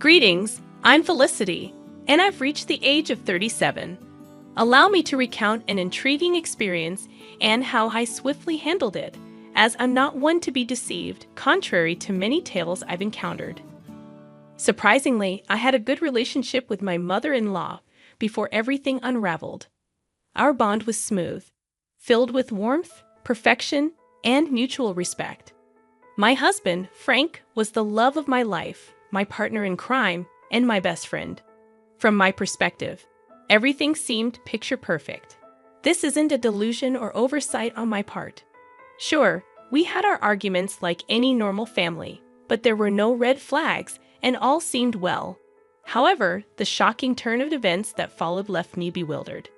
Greetings, I'm Felicity, and I've reached the age of 37. Allow me to recount an intriguing experience and how I swiftly handled it, as I'm not one to be deceived, contrary to many tales I've encountered. Surprisingly, I had a good relationship with my mother-in-law before everything unraveled. Our bond was smooth, filled with warmth, perfection, and mutual respect. My husband, Frank, was the love of my life, my partner in crime, and my best friend. From my perspective, everything seemed picture perfect. This isn't a delusion or oversight on my part. Sure, we had our arguments like any normal family, but there were no red flags, and all seemed well. However, the shocking turn of events that followed left me bewildered.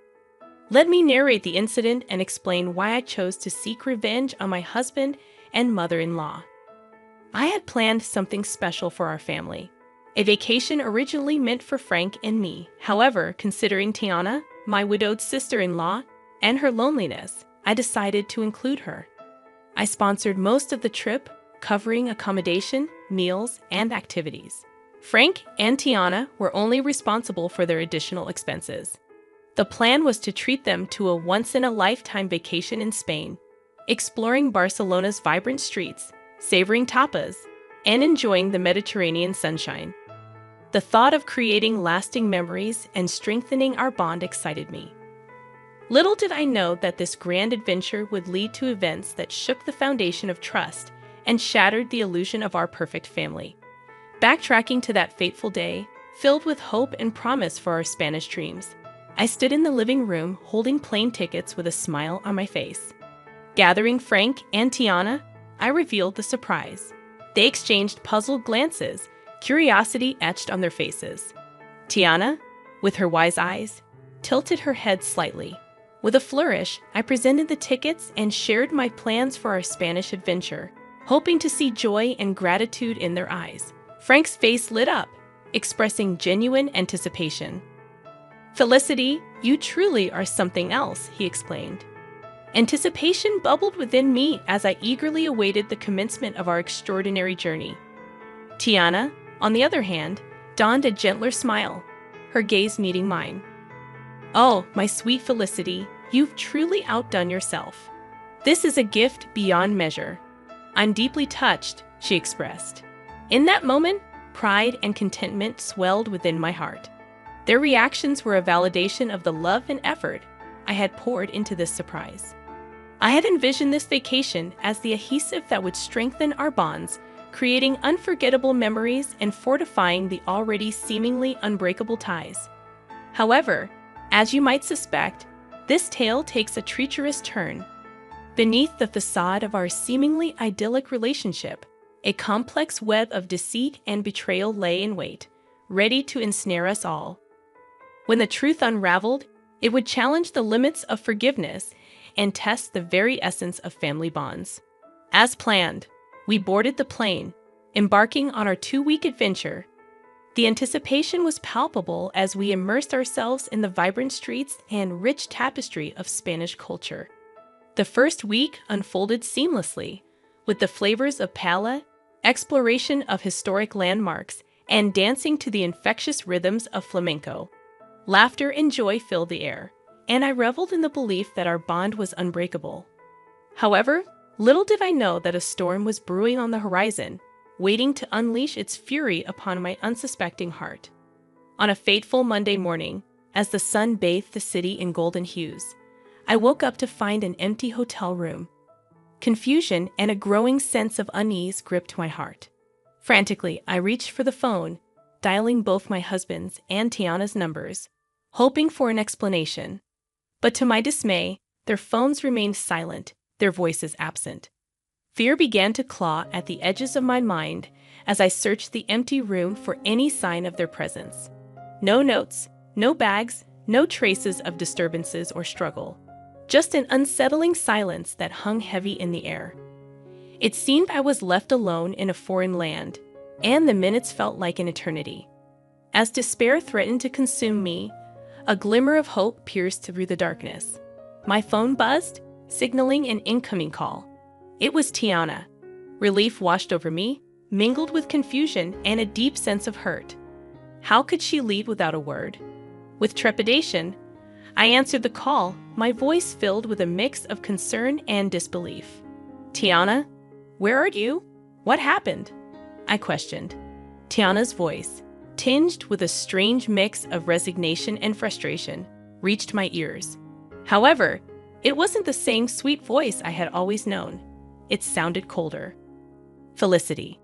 Let me narrate the incident and explain why I chose to seek revenge on my husband and mother-in-law. I had planned something special for our family. A vacation originally meant for Frank and me. However, considering Tiana, my widowed sister-in-law, and her loneliness, I decided to include her. I sponsored most of the trip, covering accommodation, meals, and activities. Frank and Tiana were only responsible for their additional expenses. The plan was to treat them to a once-in-a-lifetime vacation in Spain, exploring Barcelona's vibrant streets, savoring tapas, and enjoying the Mediterranean sunshine. The thought of creating lasting memories and strengthening our bond excited me. Little did I know that this grand adventure would lead to events that shook the foundation of trust and shattered the illusion of our perfect family. Backtracking to that fateful day, filled with hope and promise for our Spanish dreams, I stood in the living room holding plane tickets with a smile on my face. Gathering Frank and Tiana, I revealed the surprise. They exchanged puzzled glances, curiosity etched on their faces. Tiana, with her wise eyes, tilted her head slightly. With a flourish, I presented the tickets and shared my plans for our Spanish adventure, hoping to see joy and gratitude in their eyes. Frank's face lit up, expressing genuine anticipation. "Felicity, you truly are something else," he explained. Anticipation bubbled within me as I eagerly awaited the commencement of our extraordinary journey. Tiana, on the other hand, donned a gentler smile, her gaze meeting mine. "Oh, my sweet Felicity, you've truly outdone yourself. This is a gift beyond measure. I'm deeply touched," she expressed. In that moment, pride and contentment swelled within my heart. Their reactions were a validation of the love and effort I had poured into this surprise. I had envisioned this vacation as the adhesive that would strengthen our bonds, creating unforgettable memories and fortifying the already seemingly unbreakable ties. However, as you might suspect, this tale takes a treacherous turn. Beneath the facade of our seemingly idyllic relationship, a complex web of deceit and betrayal lay in wait, ready to ensnare us all. When the truth unraveled, it would challenge the limits of forgiveness and test the very essence of family bonds. As planned, we boarded the plane, embarking on our 2-week adventure. The anticipation was palpable as we immersed ourselves in the vibrant streets and rich tapestry of Spanish culture. The first week unfolded seamlessly, with the flavors of paella, exploration of historic landmarks, and dancing to the infectious rhythms of flamenco. Laughter and joy filled the air, and I reveled in the belief that our bond was unbreakable. However, little did I know that a storm was brewing on the horizon, waiting to unleash its fury upon my unsuspecting heart. On a fateful Monday morning, as the sun bathed the city in golden hues, I woke up to find an empty hotel room. Confusion and a growing sense of unease gripped my heart. Frantically, I reached for the phone, dialing both my husband's and Tiana's numbers, hoping for an explanation. But to my dismay, their phones remained silent, their voices absent. Fear began to claw at the edges of my mind as I searched the empty room for any sign of their presence. No notes, no bags, no traces of disturbances or struggle. Just an unsettling silence that hung heavy in the air. It seemed I was left alone in a foreign land, and the minutes felt like an eternity. As despair threatened to consume me, a glimmer of hope pierced through the darkness. My phone buzzed, signaling an incoming call. It was Tiana. Relief washed over me, mingled with confusion and a deep sense of hurt. How could she leave without a word? With trepidation, I answered the call, my voice filled with a mix of concern and disbelief. "Tiana, where are you? What happened?" I questioned. Tiana's voice, tinged with a strange mix of resignation and frustration, reached my ears. However, it wasn't the same sweet voice I had always known. It sounded colder. "Felicity,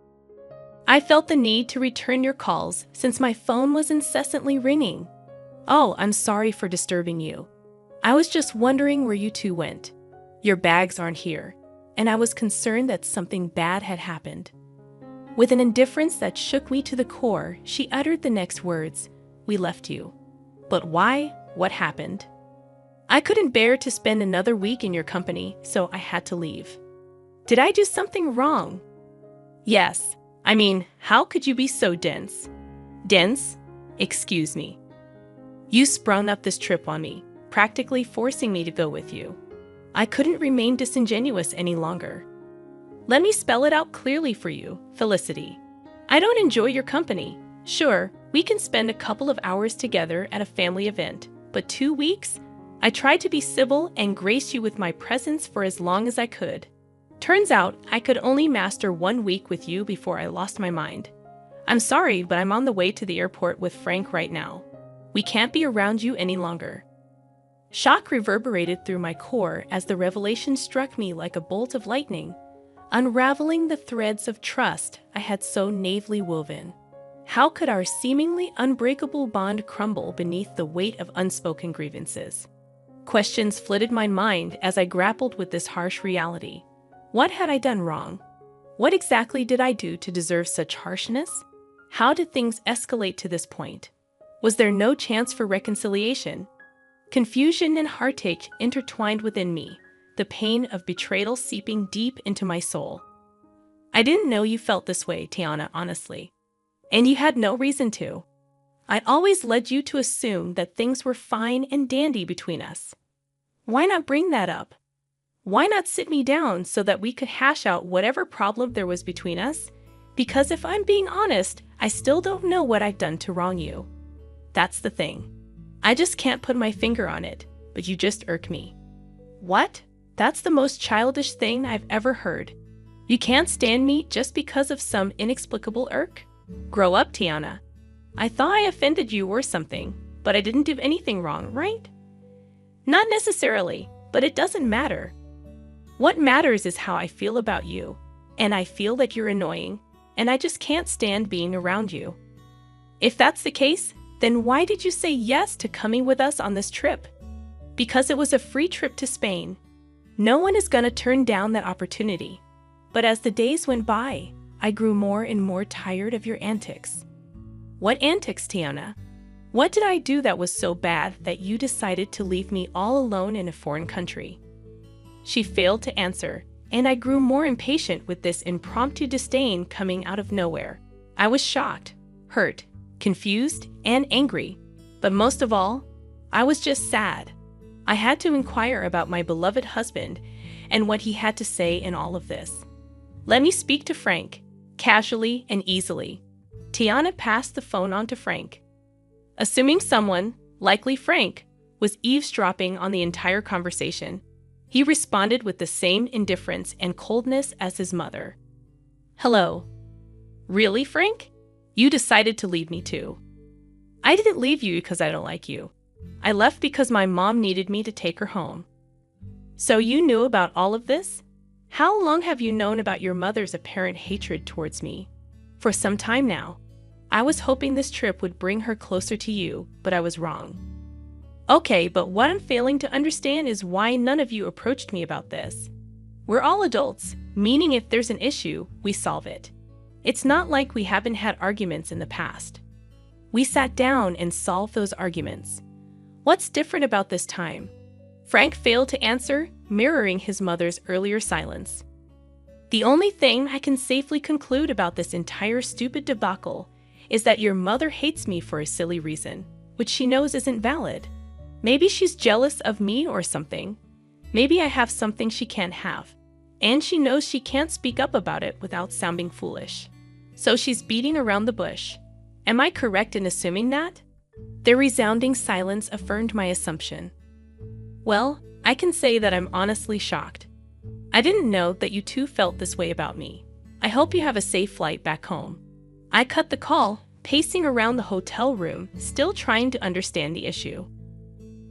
I felt the need to return your calls since my phone was incessantly ringing. Oh, I'm sorry for disturbing you. I was just wondering where you two went. Your bags aren't here, and I was concerned that something bad had happened." With an indifference that shook me to the core, she uttered the next words, "We left you. But why? What happened?" "I couldn't bear to spend another week in your company, so I had to leave." "Did I do something wrong?" "Yes. I mean, how could you be so dense?" "Dense? Excuse me. You sprung up this trip on me, practically forcing me to go with you. I couldn't remain disingenuous any longer. Let me spell it out clearly for you, Felicity. I don't enjoy your company. Sure, we can spend a couple of hours together at a family event, but 2 weeks? I tried to be civil and grace you with my presence for as long as I could. Turns out I could only master 1 week with you before I lost my mind. I'm sorry, but I'm on the way to the airport with Frank right now. We can't be around you any longer." Shock reverberated through my core as the revelation struck me like a bolt of lightning, unraveling the threads of trust I had so naively woven. How could our seemingly unbreakable bond crumble beneath the weight of unspoken grievances? Questions flitted my mind as I grappled with this harsh reality. What had I done wrong? What exactly did I do to deserve such harshness? How did things escalate to this point? Was there no chance for reconciliation? Confusion and heartache intertwined within me, the pain of betrayal seeping deep into my soul. I didn't know you felt this way, Tiana, honestly. And you had no reason to. I always led you to assume that things were fine and dandy between us. Why not bring that up? Why not sit me down so that we could hash out whatever problem there was between us? Because if I'm being honest, I still don't know what I've done to wrong you. That's the thing. I just can't put my finger on it, but you just irk me. What? That's the most childish thing I've ever heard. You can't stand me just because of some inexplicable irk? Grow up, Tiana. I thought I offended you or something, but I didn't do anything wrong, right? Not necessarily, but it doesn't matter. What matters is how I feel about you, and I feel that you're annoying, and I just can't stand being around you. If that's the case, then why did you say yes to coming with us on this trip? Because it was a free trip to Spain. No one is going to turn down that opportunity. But as the days went by, I grew more and more tired of your antics. What antics, Tiana? What did I do that was so bad that you decided to leave me all alone in a foreign country? She failed to answer, and I grew more impatient with this impromptu disdain coming out of nowhere. I was shocked, hurt, confused, and angry. But most of all, I was just sad. I had to inquire about my beloved husband and what he had to say in all of this. Let me speak to Frank, casually and easily. Tiana passed the phone on to Frank. Assuming someone, likely Frank, was eavesdropping on the entire conversation, he responded with the same indifference and coldness as his mother. Hello. Really, Frank? You decided to leave me too. I didn't leave you because I don't like you. I left because my mom needed me to take her home. So you knew about all of this? How long have you known about your mother's apparent hatred towards me? For some time now. I was hoping this trip would bring her closer to you, but I was wrong. Okay, but what I'm failing to understand is why none of you approached me about this. We're all adults, meaning if there's an issue, we solve it. It's not like we haven't had arguments in the past. We sat down and solved those arguments. What's different about this time? Frank failed to answer, mirroring his mother's earlier silence. The only thing I can safely conclude about this entire stupid debacle is that your mother hates me for a silly reason, which she knows isn't valid. Maybe she's jealous of me or something. Maybe I have something she can't have, and she knows she can't speak up about it without sounding foolish. So she's beating around the bush. Am I correct in assuming that? Their resounding silence affirmed my assumption. Well, I can say that I'm honestly shocked. I didn't know that you two felt this way about me. I hope you have a safe flight back home. I cut the call, pacing around the hotel room, still trying to understand the issue.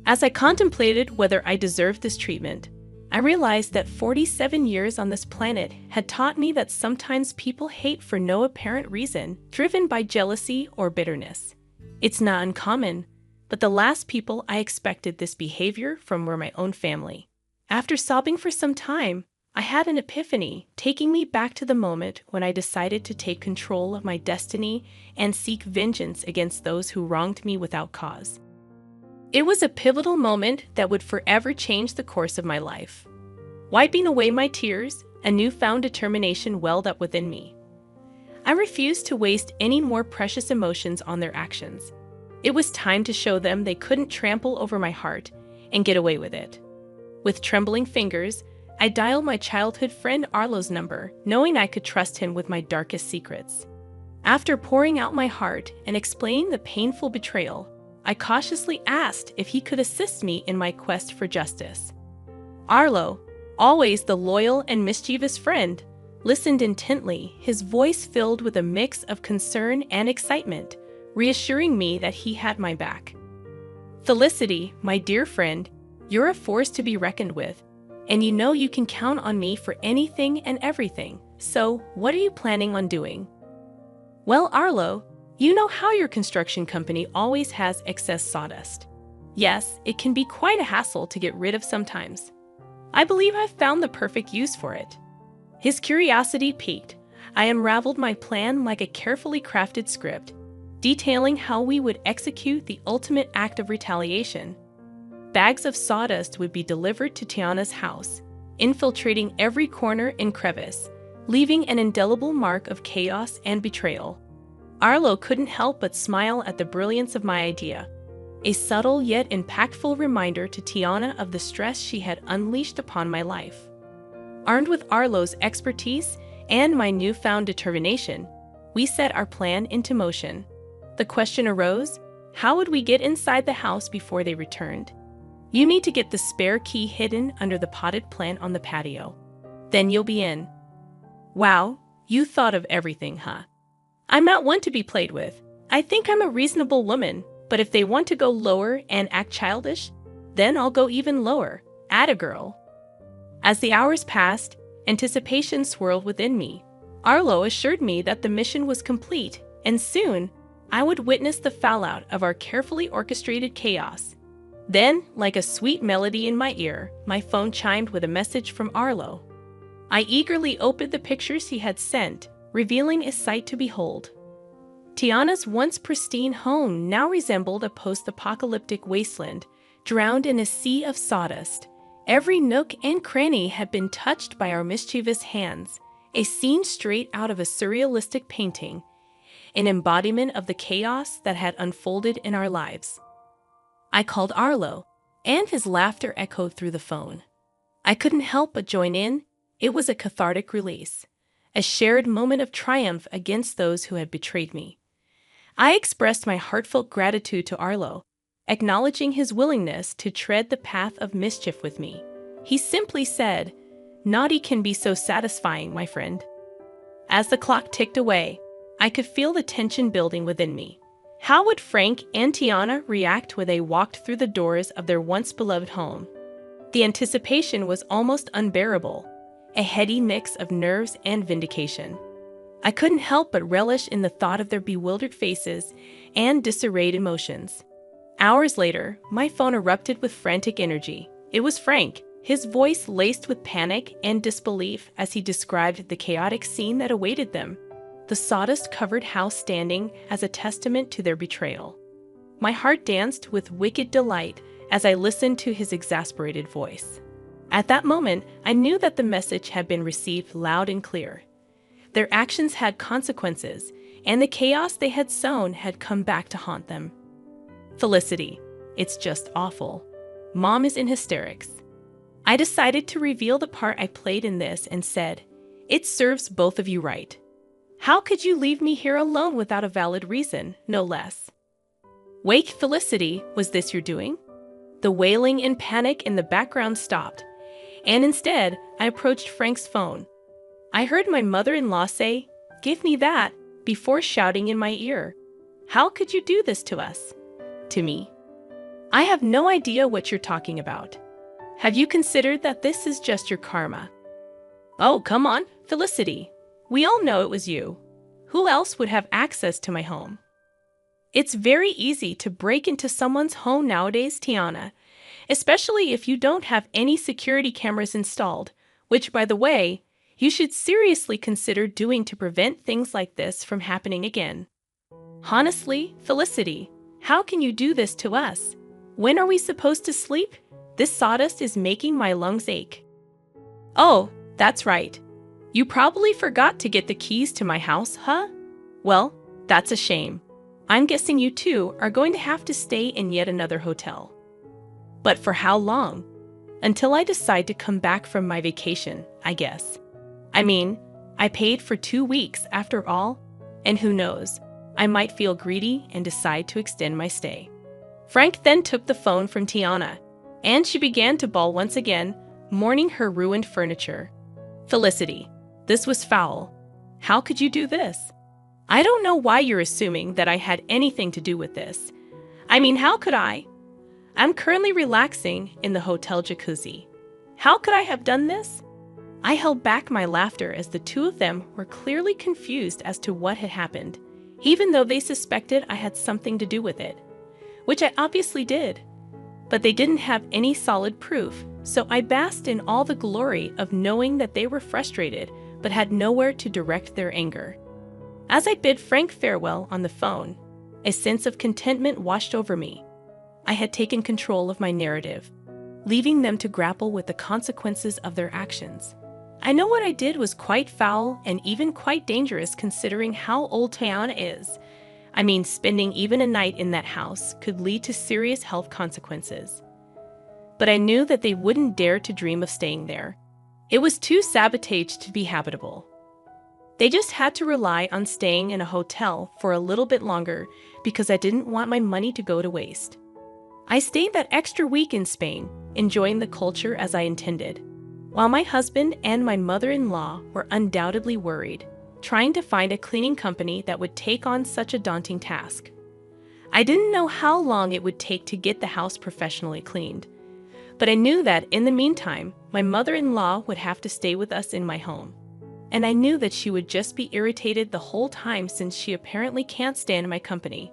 As I contemplated whether I deserved this treatment, I realized that 47 years on this planet had taught me that sometimes people hate for no apparent reason, driven by jealousy or bitterness. It's not uncommon, but the last people I expected this behavior from were my own family. After sobbing for some time, I had an epiphany, taking me back to the moment when I decided to take control of my destiny and seek vengeance against those who wronged me without cause. It was a pivotal moment that would forever change the course of my life. Wiping away my tears, a newfound determination welled up within me. I refused to waste any more precious emotions on their actions. It was time to show them they couldn't trample over my heart and get away with it. With trembling fingers, I dialed my childhood friend Arlo's number, knowing I could trust him with my darkest secrets. After pouring out my heart and explaining the painful betrayal, I cautiously asked if he could assist me in my quest for justice. Arlo, always the loyal and mischievous friend, listened intently, his voice filled with a mix of concern and excitement, reassuring me that he had my back. Felicity, my dear friend, you're a force to be reckoned with, and you know you can count on me for anything and everything. So, what are you planning on doing? Well, Arlo, you know how your construction company always has excess sawdust. Yes, it can be quite a hassle to get rid of sometimes. I believe I've found the perfect use for it. His curiosity piqued. I unraveled my plan like a carefully crafted script, detailing how we would execute the ultimate act of retaliation. Bags of sawdust would be delivered to Tiana's house, infiltrating every corner and crevice, leaving an indelible mark of chaos and betrayal. Arlo couldn't help but smile at the brilliance of my idea, a subtle yet impactful reminder to Tiana of the stress she had unleashed upon my life. Armed with Arlo's expertise and my newfound determination, we set our plan into motion. The question arose, how would we get inside the house before they returned? You need to get the spare key hidden under the potted plant on the patio. Then you'll be in. Wow, you thought of everything, huh? I'm not one to be played with. I think I'm a reasonable woman, but if they want to go lower and act childish, then I'll go even lower. Atta girl. As the hours passed, anticipation swirled within me. Arlo assured me that the mission was complete, and soon, I would witness the fallout of our carefully orchestrated chaos. Then, like a sweet melody in my ear, my phone chimed with a message from Arlo. I eagerly opened the pictures he had sent, revealing a sight to behold. Tiana's once pristine home now resembled a post-apocalyptic wasteland, drowned in a sea of sawdust. Every nook and cranny had been touched by our mischievous hands, a scene straight out of a surrealistic painting, an embodiment of the chaos that had unfolded in our lives. I called Arlo, and his laughter echoed through the phone. I couldn't help but join in. It was a cathartic release, a shared moment of triumph against those who had betrayed me. I expressed my heartfelt gratitude to Arlo, acknowledging his willingness to tread the path of mischief with me. He simply said, "Naughty can be so satisfying, my friend." As the clock ticked away, I could feel the tension building within me. How would Frank and Tiana react when they walked through the doors of their once-beloved home? The anticipation was almost unbearable, a heady mix of nerves and vindication. I couldn't help but relish in the thought of their bewildered faces and disarrayed emotions. Hours later, my phone erupted with frantic energy. It was Frank, his voice laced with panic and disbelief as he described the chaotic scene that awaited them, the sawdust-covered house standing as a testament to their betrayal. My heart danced with wicked delight as I listened to his exasperated voice. At that moment, I knew that the message had been received loud and clear. Their actions had consequences, and the chaos they had sown had come back to haunt them. Felicity, it's just awful. Mom is in hysterics. I decided to reveal the part I played in this and said, "It serves both of you right." How could you leave me here alone without a valid reason, no less? Wake, Felicity, was this your doing? The wailing and panic in the background stopped, and instead, I approached Frank's phone. I heard my mother-in-law say, "Give me that," before shouting in my ear, "How could you do this to us?" To me. I have no idea what you're talking about. Have you considered that this is just your karma? Oh, come on, Felicity. We all know it was you. Who else would have access to my home? It's very easy to break into someone's home nowadays, Tiana, especially if you don't have any security cameras installed, which, by the way, you should seriously consider doing to prevent things like this from happening again. Honestly, Felicity, how can you do this to us? When are we supposed to sleep? This sawdust is making my lungs ache. Oh, that's right. You probably forgot to get the keys to my house, huh? Well, that's a shame. I'm guessing you two are going to have to stay in yet another hotel. But for how long? Until I decide to come back from my vacation, I guess. I mean, I paid for 2 weeks after all, and who knows, I might feel greedy and decide to extend my stay. Frank then took the phone from Tiana, and she began to bawl once again, mourning her ruined furniture. Felicity, this was foul. How could you do this? I don't know why you're assuming that I had anything to do with this. I mean, how could I? I'm currently relaxing in the hotel jacuzzi. How could I have done this? I held back my laughter as the two of them were clearly confused as to what had happened, even though they suspected I had something to do with it, which I obviously did. But they didn't have any solid proof, so I basked in all the glory of knowing that they were frustrated but had nowhere to direct their anger. As I bid Frank farewell on the phone, a sense of contentment washed over me. I had taken control of my narrative, leaving them to grapple with the consequences of their actions. I know what I did was quite foul and even quite dangerous considering how old Tiana is. I mean, spending even a night in that house could lead to serious health consequences. But I knew that they wouldn't dare to dream of staying there. It was too sabotaged to be habitable. They just had to rely on staying in a hotel for a little bit longer because I didn't want my money to go to waste. I stayed that extra week in Spain, enjoying the culture as I intended, while my husband and my mother-in-law were undoubtedly worried, trying to find a cleaning company that would take on such a daunting task. I didn't know how long it would take to get the house professionally cleaned, but I knew that in the meantime, my mother-in-law would have to stay with us in my home. And I knew that she would just be irritated the whole time since she apparently can't stand my company.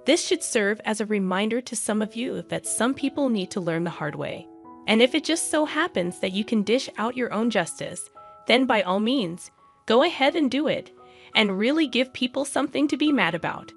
This should serve as a reminder to some of you that some people need to learn the hard way. And if it just so happens that you can dish out your own justice, then by all means, go ahead and do it, and really give people something to be mad about.